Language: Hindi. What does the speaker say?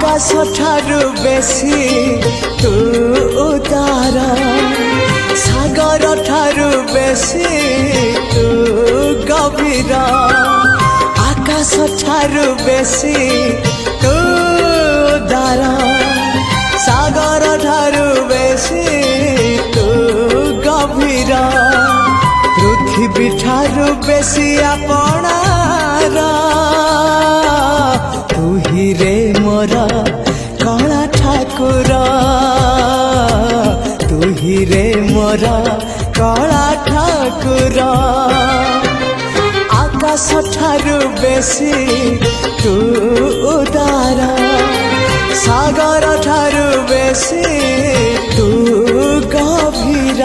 आकाश ठारू बेसी तू उदार सागर ठारू बेसी तू गभीर आकाश ठारू बेसी तू उदार सागर ठारू बेसी तू गभीर पृथ्वी ठारू बेसी आपणार तू ही रे मोर कला ठाकुर तू ही रे मोर कला ठाकुर आकाश ठारू बेसी तू उदार सागर ठारू बेसी तू गभीर।